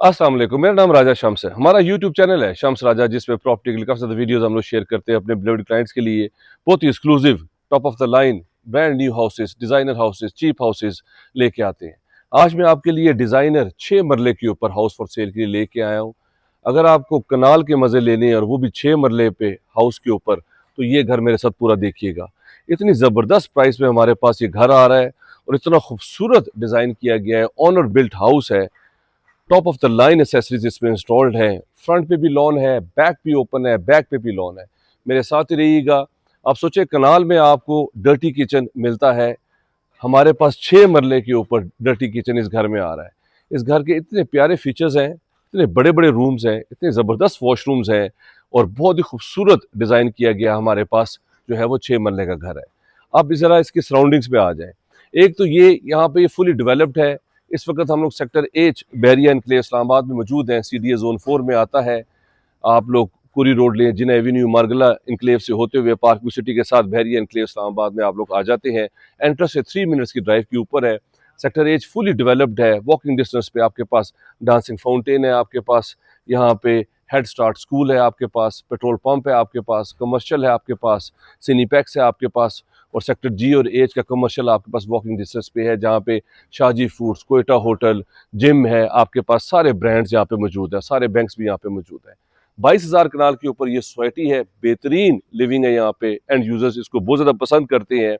अस्सलाम वालेकुम। मेरा नाम राजा शम्स है। हमारा यूट्यूब चैनल है शम्स राजा, जिसमें प्रॉपर्टी के काफ़ी ज़्यादा वीडियोस हम लोग शेयर करते हैं अपने बिलीव्ड क्लाइंट्स के लिए। बहुत ही exclusive, top of the line, brand new houses, designer houses, cheap houses लेके आते हैं। आज मैं आपके लिए डिज़ाइनर 6 मरले के ऊपर हाउस फॉर सेल के लिए लेके आया हूँ। अगर आपको कनाल के मज़े लेने हैं और वो भी 6 मरले पे हाउस के ऊपर, तो ये घर मेरे साथ पूरा देखिएगा। इतनी ज़बरदस्त प्राइस में हमारे पास ये घर आ रहा है और इतना खूबसूरत डिज़ाइन किया गया है। ऑनर बिल्ट हाउस है, top of the line accessories इसमें इंस्टॉल्ड हैं। फ्रंट पे भी लॉन है, बैक भी ओपन है, बैक पे भी लॉन है। मेरे साथ ही रहिएगा। आप सोचे कनाल में आपको डर्टी किचन मिलता है, हमारे पास 6 मरले के ऊपर डर्टी किचन इस घर में आ रहा है। इस घर के इतने प्यारे फीचर्स हैं, इतने बड़े बड़े रूम्स हैं, इतने ज़बरदस्त वॉशरूम्स हैं और बहुत ही खूबसूरत डिज़ाइन किया गया हमारे पास जो है वो 6 मरले का घर है। अब ज़रा इसकी सराउंडिंग्स पे आ जाएं। एक तो ये यहाँ पे ये फुली डेवलप्ड है। इस वक्त हम लोग sector H Bahria enclave Islamabad में मौजूद हैं। CDA जोन 4 में आता है। आप लोग कुरी रोड लें, जिना एवेन्यू, मारगला इनक्लेव से होते हुए पार्क सिटी के साथ बैरिया इनक्लेव इस्लामाबाद में आप लोग आ जाते हैं। एंट्रेंस से 3 मिनट्स की ड्राइव के ऊपर है। सेक्टर एच फुली डेवलप्ड है। वॉकिंग डिस्टेंस पे आपके पास डांसिंग फाउंटेन है, आपके पास यहाँ पे हेड स्टार्ट स्कूल है, आपके पास पेट्रोल पंप है, आपके पास कमर्शियल है, आपके पास सिनीपैक्स है, आपके पास और सेक्टर जी और एच का कमर्शियल आपके पास वॉकिंग डिस्टेंस पे है, जहाँ पे Shaji foods, Quetta hotel, gym है, आपके पास सारे ब्रांड्स यहाँ पे मौजूद है, सारे बैंक्स भी यहाँ पे मौजूद है। 22,000 कनाल के ऊपर ये सोसाइटी है। बेहतरीन लिविंग है यहाँ पे। एंड यूजर्स इसको बहुत ज़्यादा पसंद करते हैं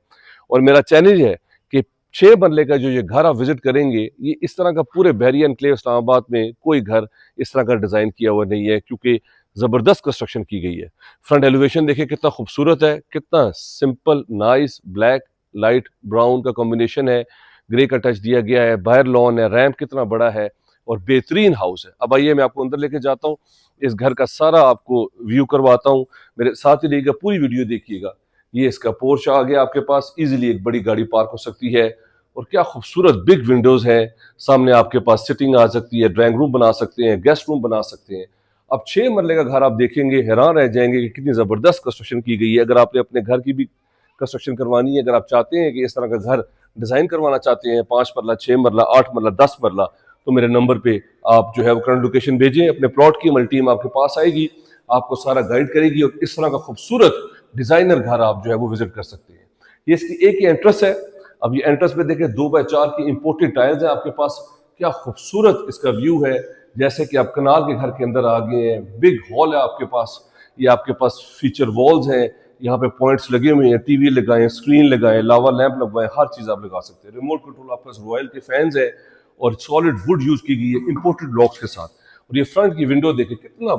और मेरा चैलेंज है कि 6 मरले का जो ये घर आप विजिट करेंगे, ये इस तरह का पूरे बैरिया एनक्लेव इस्लामाबाद में कोई घर इस तरह का डिज़ाइन किया हुआ नहीं है, क्योंकि ज़बरदस्त कंस्ट्रक्शन की गई है। फ्रंट एलिवेशन देखिए कितना खूबसूरत है, कितना simple, nice, black light brown का कॉम्बिनेशन है, ग्रे का टच दिया गया है, बाहर लॉन है, रैम्प कितना बड़ा है और बेहतरीन हाउस है। अब आइए मैं आपको अंदर लेके जाता हूँ, इस घर का सारा आपको व्यू करवाता हूँ। मेरे साथ ही रहिएगा, पूरी वीडियो देखिएगा। ये इसका पोर्च आ गया आपके पास, इजीली एक बड़ी गाड़ी पार्क हो सकती है और क्या खूबसूरत बिग विंडोज हैं। सामने आपके पास सिटिंग आ सकती है, ड्राइंग रूम बना सकते हैं, गेस्ट रूम बना सकते हैं। अब 6 मरले का घर आप देखेंगे, हैरान रह जाएंगे कि कितनी ज़बरदस्त कंस्ट्रक्शन की गई है। अगर आपने अपने घर की भी कंस्ट्रक्शन करवानी है, अगर आप चाहते हैं कि इस तरह का घर डिज़ाइन करवाना चाहते हैं, 5 मरला, 6 मरला, 8 मरला, 10 मरला, तो मेरे नंबर पे आप जो है वो करंट लोकेशन भेजें अपने प्लॉट की। हमारी टीम आपके पास आएगी, आपको सारा गाइड करेगी और इस तरह का खूबसूरत डिज़ाइनर घर आप जो है वो विजिट कर सकते हैं। ये इसकी एक ही एंट्रेंस है। अब ये एंट्रेंस पे देखिए 2x4 की इंपोर्टेड टाइल्स हैं आपके पास। क्या खूबसूरत इसका व्यू है, जैसे कि आप कनाल के घर के अंदर आ गए हैं। बिग हॉल है आपके पास, ये आपके पास फीचर वॉल्स हैं, यहाँ पे पॉइंट्स लगे हुए हैं, टीवी लगाएं, स्क्रीन लगाएं, लावा लैंप लगवाएं, हर चीज़ आप लगा सकते हैं। रिमोट कंट्रोल आपके पास रॉयल के फैंस है और सॉलिड वुड यूज की गई है इंपोर्टेड लॉक्स के साथ। और ये फ्रंट की विंडो देखिए कितना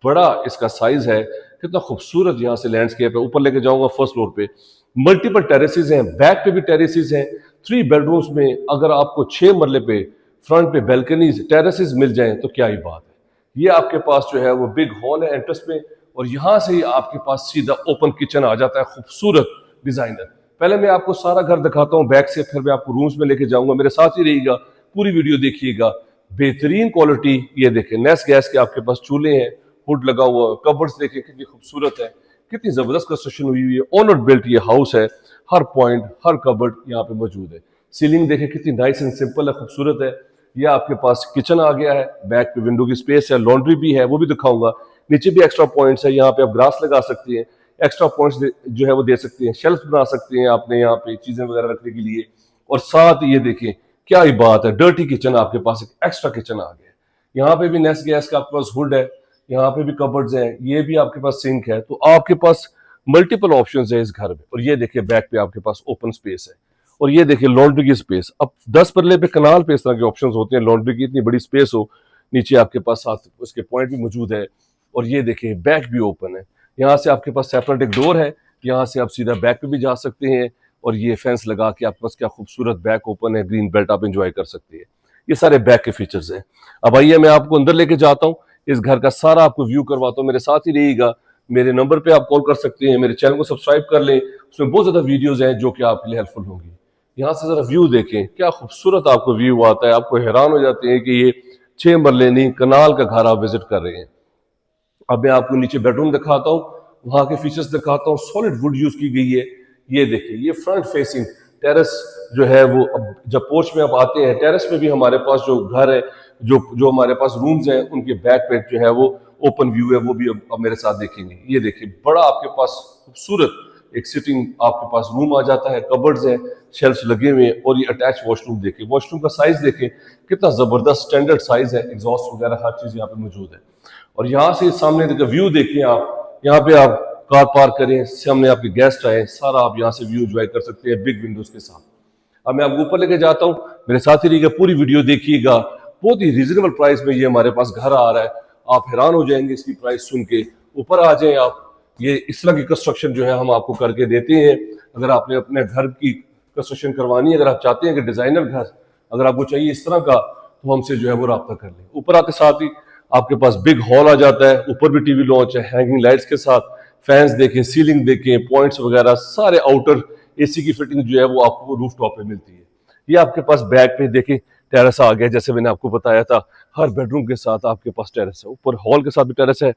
बड़ा इसका साइज है, कितना खूबसूरत यहाँ से लैंडस्केप है। ऊपर लेके जाऊंगा फर्स्ट फ्लोर पे, मल्टीपल टेरेसेस हैं, बैक पे भी टेरेसेस हैं। 3 बेडरूम्स में अगर आपको 6 मरले पे फ्रंट पे बैल्कनीज, टेरेसेस मिल जाएं तो क्या ही बात है। ये आपके पास जो है वो बिग हॉल है एंट्रेंस में और यहाँ से ही आपके पास सीधा ओपन किचन आ जाता है, खूबसूरत डिजाइनर। पहले मैं आपको सारा घर दिखाता हूँ बैक से, फिर मैं आपको रूम्स में लेके जाऊंगा। मेरे साथ ही रहिएगा, पूरी वीडियो देखिएगा। बेहतरीन क्वालिटी, ये देखें नेस गैस के आपके पास चूल्हे हैं, हुड लगा हुआ, कबर्ड्स देखें कितनी खूबसूरत है, कितनी जबरदस्त कंस्ट्रक्शन हुई हुई है। ऑनर बिल्ट ये हाउस है, हर पॉइंट, हर कबर्ड यहाँ पे मौजूद है। सीलिंग देखें कितनी नाइस एंड सिंपल है, खूबसूरत है। ये आपके पास किचन आ गया है, बैक पे विंडो की स्पेस है, लॉन्ड्री भी है, वो भी दिखाऊंगा। नीचे भी एक्स्ट्रा पॉइंट्स है, यहाँ पे आप ग्रास लगा सकते हैं, एक्स्ट्रा पॉइंट्स जो है वो दे सकते हैं, शेल्फ बना सकते हैं आपने यहाँ पे चीजें वगैरह रखने के लिए। और साथ ये देखें क्या ही बात है, डर्टी किचन आपके पास एक एक्स्ट्रा किचन आ गया है। यहाँ पे भी नेस गैस का आपके पास हुड है, यहाँ पे भी कबर्ड्स हैं, ये भी आपके पास सिंक है। तो आपके पास मल्टीपल ऑप्शंस है इस घर में। और ये देखिए बैक पे आपके पास ओपन स्पेस है और ये देखिए लॉन्ड्री की स्पेस। अब 10 मरले पे कनाल पे इस तरह के ऑप्शंस होते हैं, लॉन्ड्री की इतनी बड़ी स्पेस हो, नीचे आपके पास साथ उसके पॉइंट भी मौजूद है। और ये देखिए बैक भी ओपन है, यहाँ से आपके पास सेपरेट एक डोर है, यहाँ से आप सीधा बैक पे भी जा सकते हैं। और ये फेंस लगा के आपके पास क्या खूबसूरत बैक ओपन है, ग्रीन बेल्ट आप एंजॉय कर सकते हैं। ये सारे बैक के फीचर्स हैं। अब आइए मैं आपको अंदर लेके जाता हूँ, इस घर का सारा आपको व्यू करवाता हूँ। मेरे साथ ही रहिएगा, मेरे नंबर पे आप कॉल कर सकते हैं, मेरे चैनल को सब्सक्राइब कर लें, उसमें बहुत ज्यादा वीडियोज हैं जो कि आपके लिए हेल्पफुल होंगी। यहाँ से जरा व्यू देखें, क्या खूबसूरत आपको व्यू आता है, आपको हैरान हो जाते हैं कि ये 6 मरले नहीं, कनाल का घर आप विजिट कर रहे हैं। अब मैं आपको नीचे बेडरूम दिखाता हूँ, वहां के फीचर्स दिखाता हूँ। सॉलिड वुड यूज की गई है। ये देखिए ये फ्रंट फेसिंग टेरेस जो है वो, अब जब पोर्च में आप आते हैं, टेरेस में भी हमारे पास जो घर है जो जो हमारे पास रूम्स हैं उनके बैक पे जो है वो ओपन व्यू है, वो भी अब मेरे साथ देखेंगे। ये देखिए बड़ा आपके पास खूबसूरत एक सिटिंग आपके पास रूम आ जाता है, कबर्ड्स है, शेल्फ्स लगे हुए हैं, और ये अटैच वॉशरूम देखें, वॉशरूम का साइज देखें कितना जबरदस्त स्टैंडर्ड साइज है, एग्जॉस्ट वगैरह हर चीज यहाँ पे मौजूद है। और यहाँ से सामने देखिए व्यू देखिए आप, यहाँ पे आप कार पार्क करें, सामने आपके गेस्ट आए, सारा आप यहाँ से व्यू एंजॉय कर सकते हैं बिग विंडोज के साथ। अब मैं आपको ऊपर लेके जाता हूँ, मेरे साथ ही रहिएगा, पूरी वीडियो देखिएगा। बहुत ही रीजनेबल प्राइस में ये हमारे पास घर आ रहा है, आप हैरान हो जाएंगे इसकी प्राइस सुन के। ऊपर आ जाएं आप, ये इस तरह की कंस्ट्रक्शन जो है हम आपको करके देते हैं। अगर आपने अपने घर की कंस्ट्रक्शन करवानी है, अगर आप चाहते हैं कि डिजाइनर घर अगर आपको चाहिए इस तरह का, तो हमसे जो है वो रब्ता कर लें। ऊपर आते साथ ही आपके पास बिग हॉल आ जाता है, ऊपर भी टीवी लॉन्च है हैंगिंग लाइट्स के साथ, फैंस देखें, सीलिंग देखें, पॉइंट्स वगैरह सारे, आउटर एसी की फिटिंग जो है वो आपको रूफ टॉप पे मिलती है। ये आपके पास बैक पे देखें टेरेस आ गया, जैसे मैंने आपको बताया था हर बेडरूम के साथ आपके पास टेरेस है, ऊपर हॉल के साथ भी टेरेस है।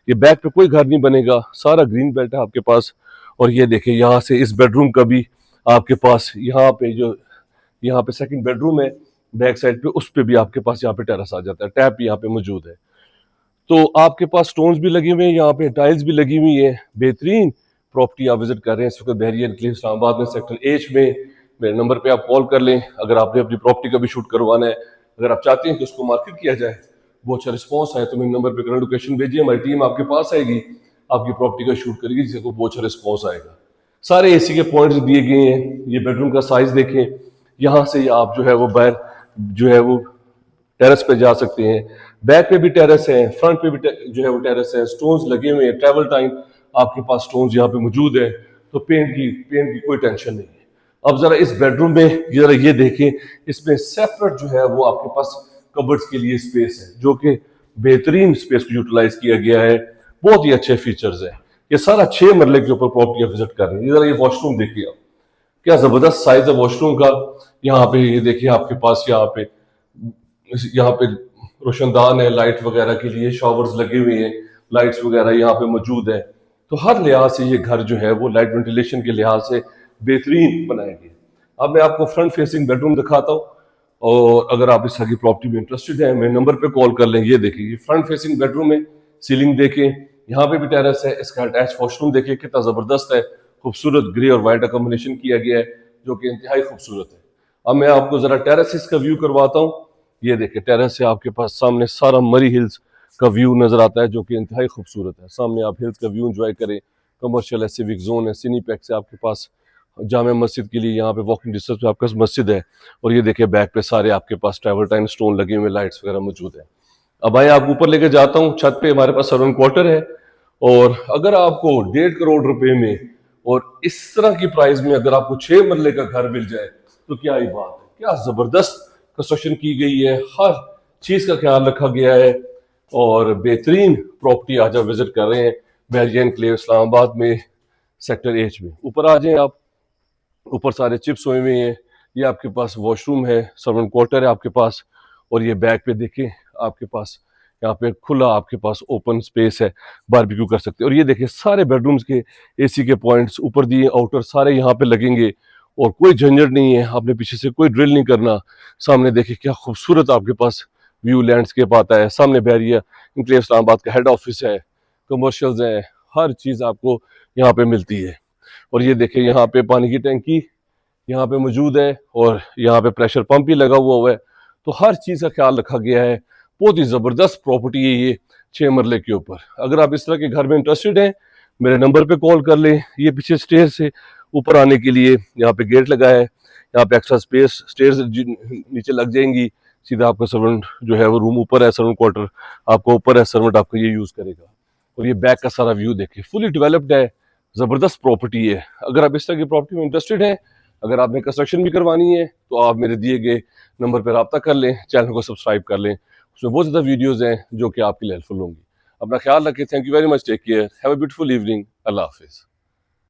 ये बैक पे कोई घर नहीं बनेगा, सारा ग्रीन बेल्ट है आपके पास। और ये देखिए यहाँ से इस बेडरूम का भी आपके पास यहाँ पे जो यहाँ पे सेकंड बेडरूम है बैक साइड पे, उस पे भी आपके पास यहाँ पे टेरेस आ जाता है, टैप भी यहाँ पे मौजूद है। तो आपके पास स्टोन्स भी लगे हुए हैं, यहाँ पे टाइल्स भी लगी हुई है। बेहतरीन प्रॉपर्टी आप विजिट कर रहे हैं इस वक्त बहरिया एनक्लेव इस्लामाबाद में, सेक्टर एच में। मेरे नंबर पे आप कॉल कर लें अगर आपने अपनी प्रॉपर्टी का भी शूट करवाना है। अगर आप चाहते हैं कि उसको मार्केट किया जाए, बहुत अच्छा रिस्पॉन्स आए, तो मेरे नंबर पे करंट लोकेशन भेजिए, हमारी टीम आपके पास आएगी, आपकी प्रॉपर्टी का शूट करेगी, जिसको बहुत अच्छा रिस्पॉन्स आएगा। सारे एसी के पॉइंट्स दिए गए हैं। ये बेडरूम का साइज देखें, यहाँ से आप जो है वो बाहर जो है वो टेरेस पे जा सकते हैं। बैक पे भी टेरेस है, फ्रंट पे भी जो है वो टेरेस है, स्टोन्स लगे हुए हैं, ट्रैवल टाइम आपके पास स्टोन्स यहाँ पे मौजूद है, तो पेंट की कोई टेंशन नहीं है। अब जरा इस बेडरूम में जरा ये देखें, इसमें सेपरेट जो है वो आपके पास कबर्ड्स के लिए स्पेस है, जो कि बेहतरीन स्पेस को यूटिलाइज किया गया है, बहुत ही अच्छे फीचर्स है। ये सारा 6 मरले के ऊपर प्रॉपर्टी विजिट कर रहे हैं। जरा ये वॉशरूम देखिए आप, क्या जबरदस्त साइज है वॉशरूम का। यहाँ पे ये देखिए आपके पास यहाँ पे रोशनदान है लाइट वगैरह के लिए, शावर्स लगे हुए हैं, लाइट्स वगैरह यहाँ पे मौजूद है। तो हर लिहाज से ये घर जो है वो लाइट वेंटिलेशन के लिहाज से बेहतरीन बनाया गया। अब मैं आपको फ्रंट फेसिंग बेडरूम दिखाता हूँ, और अगर आप इस तरह की प्रॉपर्टी में इंटरेस्टेड हैं मेरे नंबर पे कॉल कर लें। ये देखिए ये फ्रंट फेसिंग बेडरूम है, सीलिंग देखें, यहाँ पे भी टेरेस है, इसका अटैच वॉशरूम देखिए कितना जबरदस्त है, खूबसूरत ग्रे और व्हाइट का कॉम्बिनेशन किया गया है, जो कि इंतहाई खूबसूरत है। अब मैं आपको जरा टेरेसेस का व्यू करवाता हूँ। ये देखिए टेरेस से आपके पास सामने सारा मरी हिल्स का व्यू नजर आता है, जो कि इंतहाई खूबसूरत है। सामने आप हिल्स का व्यू एंजॉय करें, कमर्शियल है, सिविक जोन है, सिनीपैक से आपके पास जामे मस्जिद के लिए यहाँ पे वॉकिंग डिस्टेंस पे आपका मस्जिद है। और ये देखिए बैक पे सारे आपके पास ट्रैवल टाइम स्टोन लगे हुए, लाइट्स वगैरह मौजूद है। अब आइए आप ऊपर लेके जाता हूँ, छत पे हमारे पास सर्वेंट क्वार्टर है। और अगर आपको 1.5 करोड़ रुपए में और इस तरह की प्राइस में अगर आपको 6 मरले का घर मिल जाए, तो क्या ही बात है, क्या जबरदस्त कंस्ट्रक्शन की गई है, हर चीज का ख्याल रखा गया है, और बेहतरीन प्रॉपर्टी आज आप विजिट कर रहे हैं बहरिया एनक्लेव इस्लामाबाद में, सेक्टर एच में। ऊपर आ जाए आप, ऊपर सारे चिप्स हुए हुए हैं। ये आपके पास वॉशरूम है, सर्वेंट क्वार्टर है आपके पास। और ये बैक पे देखें आपके पास यहाँ पे खुला आपके पास ओपन स्पेस है, बारबेक्यू कर सकते हैं। और ये देखिए सारे बेडरूम्स के एसी के पॉइंट्स ऊपर दिए, आउटर सारे यहाँ पे लगेंगे, और कोई झंझट नहीं है, आपने पीछे से कोई ड्रिल नहीं करना। सामने देखिए क्या खूबसूरत आपके पास व्यू लैंडस्केप आता है, सामने बहरिया एनक्लेव इस्लामाबाद का हेड ऑफिस है, कमर्शियल्स है, हर चीज़ आपको यहाँ पे मिलती है। और ये देखिए यहाँ पे पानी की टैंकी यहाँ पे मौजूद है, और यहाँ पे प्रेशर पंप भी लगा हुआ है, तो हर चीज़ का ख्याल रखा गया है। बहुत ही ज़बरदस्त प्रॉपर्टी है ये 6 मरले के ऊपर। अगर आप इस तरह के घर में इंटरेस्टेड हैं मेरे नंबर पे कॉल कर लें। ये पीछे स्टेयर से ऊपर आने के लिए यहाँ पे गेट लगा है, यहाँ पे एक्स्ट्रा स्पेस, स्टेयर नीचे लग जाएंगी, सीधा आपका सर्वेंट जो है वो रूम ऊपर है, सर्वेंट क्वार्टर आपको ऊपर है, सर्वेंट आपका ये यूज़ करेगा। और ये बैक का सारा व्यू देखिए, फुली डेवलप्ड है, ज़बरदस्त प्रॉपर्टी है। अगर आप इस तरह की प्रॉपर्टी में इंटरेस्टेड हैं, अगर आपने कंस्ट्रक्शन भी करवानी है, तो आप मेरे दिए गए नंबर पर रब्ता कर लें, चैनल को सब्सक्राइब कर लें, उसमें बहुत ज़्यादा वीडियोज़ हैं जो कि आपके लिए हेल्पफुल होंगी। अपना ख्याल रखें, thank you very much, take care, have a beautiful evening, अल्लाह हाफिज़।